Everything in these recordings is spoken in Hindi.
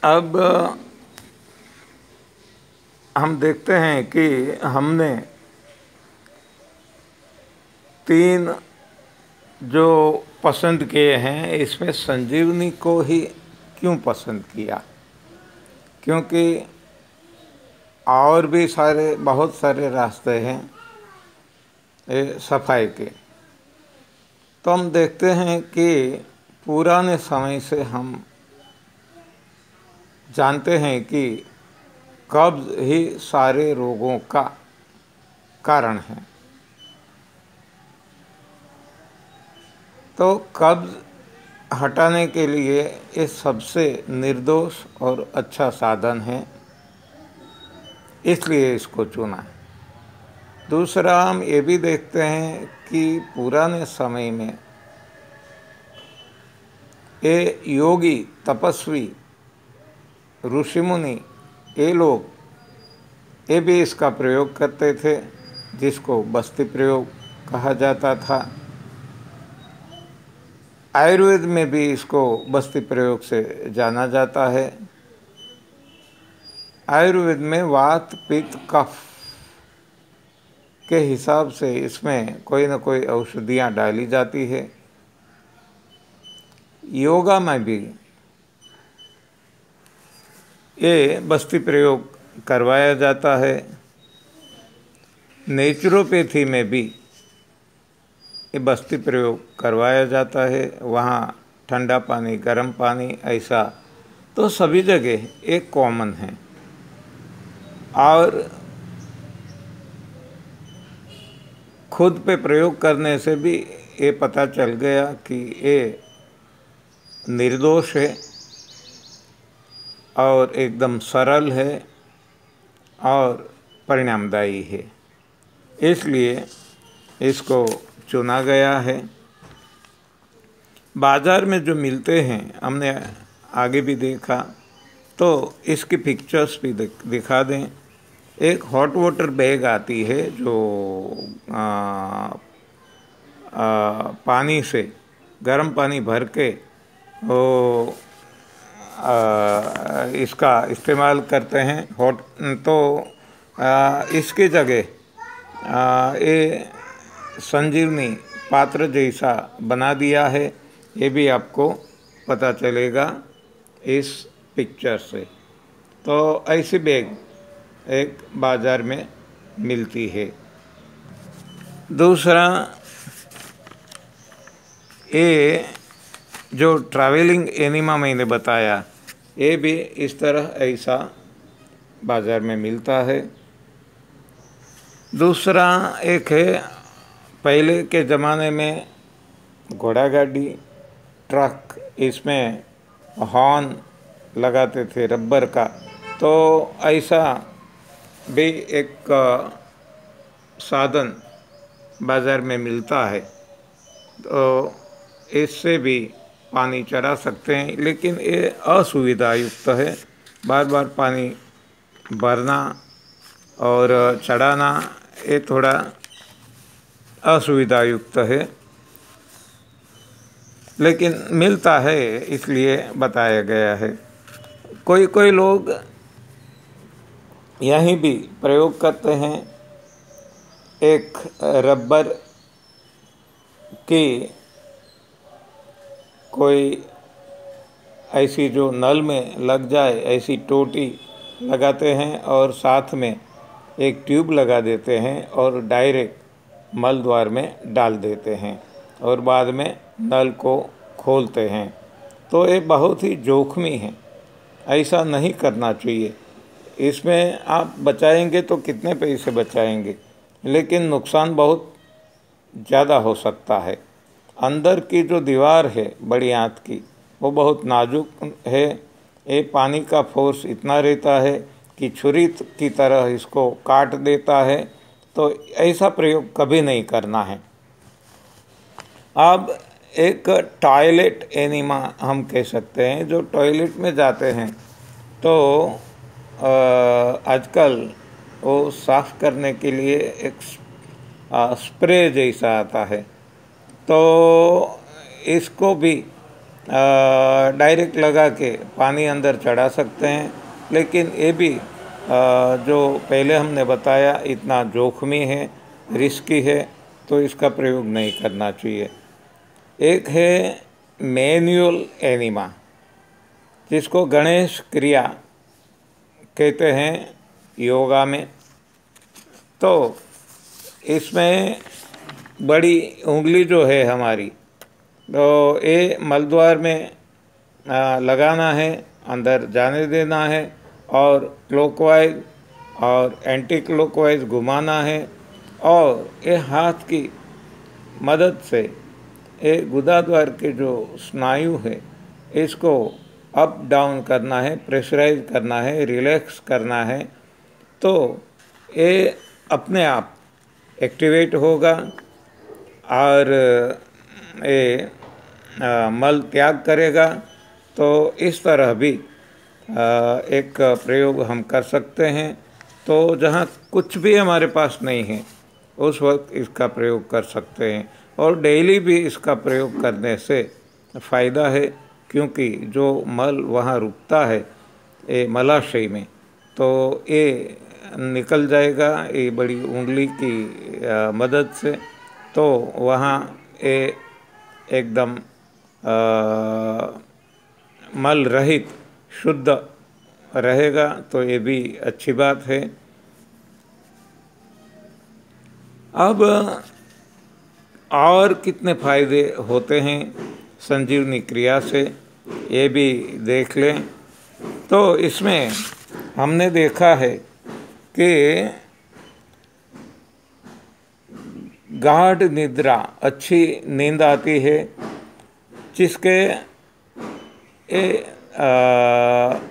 अब हम देखते हैं कि हमने 3 जो पसंद किए हैं, इसमें संजीवनी को ही क्यों पसंद किया? क्योंकि और भी बहुत सारे रास्ते हैं सफाई के। तो हम देखते हैं कि पुराने समय से हम जानते हैं कि कब्ज़ ही सारे रोगों का कारण है। तो कब्ज़ हटाने के लिए ये सबसे निर्दोष और अच्छा साधन है, इसलिए इसको चुना। दूसरा, हम ये भी देखते हैं कि पुराने समय में ये योगी, तपस्वी, ऋषि मुनि, ये लोग ये भी इसका प्रयोग करते थे, जिसको बस्ती प्रयोग कहा जाता था। आयुर्वेद में भी इसको बस्ती प्रयोग से जाना जाता है। आयुर्वेद में वात, पित्त, कफ के हिसाब से इसमें कोई न कोई औषधियाँ डाली जाती है। योगा में भी ये बस्ती प्रयोग करवाया जाता है। नेचुरोपैथी में भी ये बस्ती प्रयोग करवाया जाता है। वहाँ ठंडा पानी, गर्म पानी, ऐसा तो सभी जगह एक कॉमन है। और खुद पे प्रयोग करने से भी ये पता चल गया कि ये निर्दोष है और एकदम सरल है और परिणामदायी है, इसलिए इसको चुना गया है। बाज़ार में जो मिलते हैं, हमने आगे भी देखा, तो इसकी पिक्चर्स भी दिखा दें। एक हॉट वाटर बैग आती है जो पानी से, गर्म पानी भर के वो इसका इस्तेमाल करते हैं हॉट। तो इसकी जगह ये संजीवनी पात्र जैसा बना दिया है, ये भी आपको पता चलेगा इस पिक्चर से। तो ऐसी बैग एक बाज़ार में मिलती है। दूसरा, ये जो ट्रैवलिंग एनिमा मैंने बताया, ये भी इस तरह ऐसा बाज़ार में मिलता है। दूसरा एक है, पहले के ज़माने में घोड़ा गाड़ी, ट्रक, इसमें हॉर्न लगाते थे रबर का, तो ऐसा भी एक साधन बाज़ार में मिलता है। तो इससे भी पानी चढ़ा सकते हैं, लेकिन ये असुविधायुक्त है। बार बार पानी भरना और चढ़ाना ये थोड़ा असुविधायुक्त है, लेकिन मिलता है इसलिए बताया गया है। कोई कोई लोग यहीं भी प्रयोग करते हैं। एक रबर की कोई ऐसी जो नल में लग जाए ऐसी टोटी लगाते हैं और साथ में एक ट्यूब लगा देते हैं और डायरेक्ट मल द्वार में डाल देते हैं और बाद में नल को खोलते हैं। तो ये बहुत ही जोखिम है, ऐसा नहीं करना चाहिए। इसमें आप बचाएंगे तो कितने पैसे बचाएंगे, लेकिन नुकसान बहुत ज़्यादा हो सकता है। अंदर की जो दीवार है बड़ी आंत की, वो बहुत नाजुक है। ये पानी का फोर्स इतना रहता है कि छुरी की तरह इसको काट देता है। तो ऐसा प्रयोग कभी नहीं करना है। अब एक टॉयलेट एनिमा हम कह सकते हैं। जो टॉयलेट में जाते हैं तो आजकल वो साफ़ करने के लिए एक स्प्रे जैसा आता है, तो इसको भी डायरेक्ट लगा के पानी अंदर चढ़ा सकते हैं, लेकिन ये भी जो पहले हमने बताया इतना जोखमी है, रिस्की है, तो इसका प्रयोग नहीं करना चाहिए। एक है मैनुअल एनिमा, जिसको गणेश क्रिया कहते हैं योगा में। तो इसमें बड़ी उंगली जो है हमारी, तो ये मलद्वार में लगाना है, अंदर जाने देना है और क्लॉकवाइज और एंटी क्लॉकवाइज घुमाना है, और ये हाथ की मदद से ये गुदाद्वार के जो स्नायु है इसको अप डाउन करना है, प्रेशराइज करना है, रिलैक्स करना है, तो ये अपने आप एक्टिवेट होगा और ये मल त्याग करेगा। तो इस तरह भी एक प्रयोग हम कर सकते हैं। तो जहाँ कुछ भी हमारे पास नहीं है उस वक्त इसका प्रयोग कर सकते हैं, और डेली भी इसका प्रयोग करने से फ़ायदा है, क्योंकि जो मल वहाँ रुकता है ये मलाशय में, तो ये निकल जाएगा ये बड़ी उंगली की मदद से। तो वहाँ ये एकदम मल रहित शुद्ध रहेगा, तो ये भी अच्छी बात है। अब और कितने फायदे होते हैं संजीवनी क्रिया से, ये भी देख लें। तो इसमें हमने देखा है कि गाढ़ निद्रा, अच्छी नींद आती है, जिसके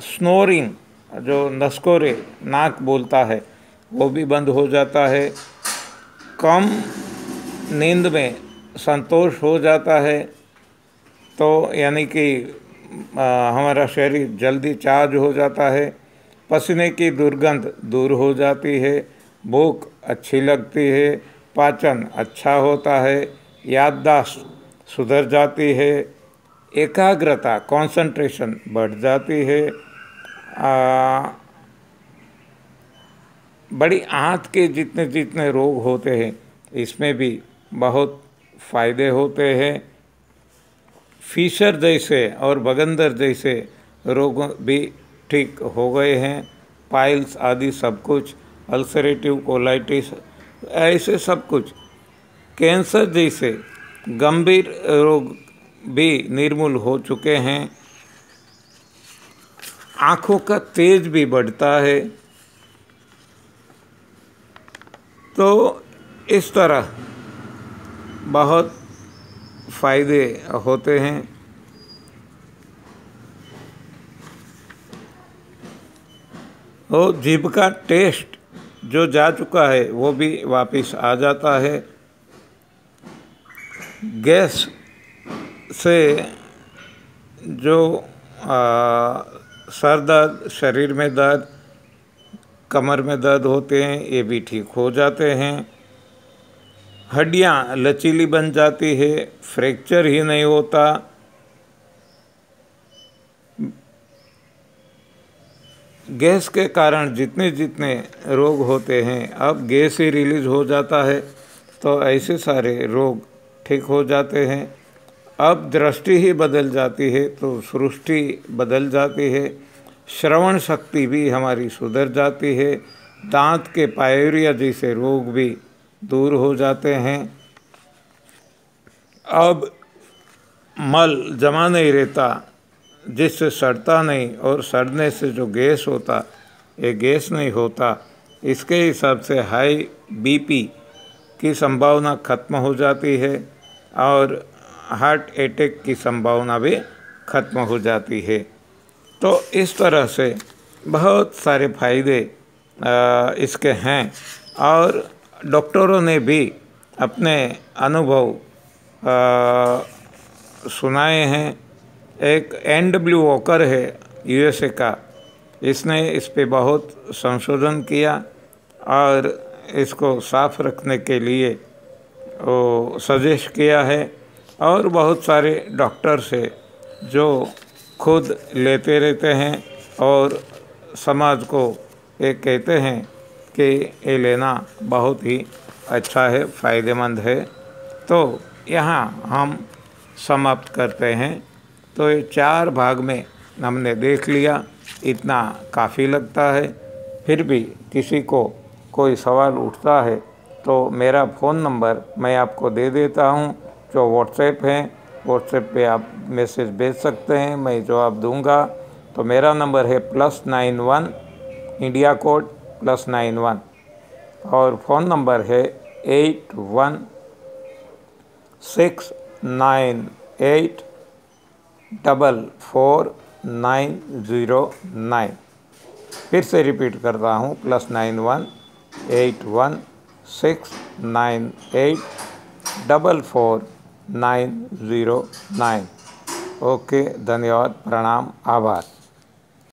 स्नोरिंग, जो नसकोरे नाक बोलता है, वो भी बंद हो जाता है। कम नींद में संतोष हो जाता है, तो यानी कि हमारा शरीर जल्दी चार्ज हो जाता है, पसीने की दुर्गंध दूर हो जाती है, भूख अच्छी लगती है, पाचन अच्छा होता है, याददाश्त सुधर जाती है, एकाग्रता कंसंट्रेशन बढ़ जाती है, बड़ी आंत के जितने जितने रोग होते हैं इसमें भी बहुत फ़ायदे होते हैं। फीशर जैसे और बगंदर जैसे रोग भी ठीक हो गए हैं, पाइल्स आदि सब कुछ, अल्सरेटिव कोलाइटिस ऐसे सब कुछ, कैंसर जैसे गंभीर रोग भी निर्मूल हो चुके हैं। आँखों का तेज भी बढ़ता है। तो इस तरह बहुत फ़ायदे होते हैं। और जीभ का टेस्ट जो जा चुका है वो भी वापस आ जाता है। गैस से जो सर दर्द, शरीर में दर्द, कमर में दर्द होते हैं, ये भी ठीक हो जाते हैं। हड्डियाँ लचीली बन जाती है, फ्रैक्चर ही नहीं होता। गैस के कारण जितने जितने रोग होते हैं, अब गैस ही रिलीज हो जाता है, तो ऐसे सारे रोग ठीक हो जाते हैं। अब दृष्टि ही बदल जाती है तो सृष्टि बदल जाती है। श्रवण शक्ति भी हमारी सुधर जाती है। दांत के पायरिया जैसे रोग भी दूर हो जाते हैं। अब मल जमा नहीं रहता, जिससे सड़ता नहीं, और सड़ने से जो गैस होता ये गैस नहीं होता। इसके हिसाब से हाई बीपी की संभावना खत्म हो जाती है और हार्ट अटैक की संभावना भी खत्म हो जाती है। तो इस तरह से बहुत सारे फायदे इसके हैं, और डॉक्टरों ने भी अपने अनुभव सुनाए हैं। एक NW वॉकर है USA का, इसने इस पे बहुत संशोधन किया और इसको साफ रखने के लिए वो सजेस्ट किया है, और बहुत सारे डॉक्टर से जो खुद लेते रहते हैं और समाज को ये कहते हैं कि ये लेना बहुत ही अच्छा है, फ़ायदेमंद है। तो यहाँ हम समाप्त करते हैं। तो ये 4 भाग में हमने देख लिया, इतना काफ़ी लगता है। फिर भी किसी को कोई सवाल उठता है तो मेरा फ़ोन नंबर मैं आपको दे देता हूँ, जो व्हाट्सएप है। व्हाट्सएप पे आप मैसेज भेज सकते हैं, मैं जवाब दूंगा। तो मेरा नंबर है +91 इंडिया कोड +91 और फ़ोन नंबर है 8169844909। फिर से रिपीट करता हूँ, +91 8169844909। ओके, धन्यवाद, प्रणाम, आभार।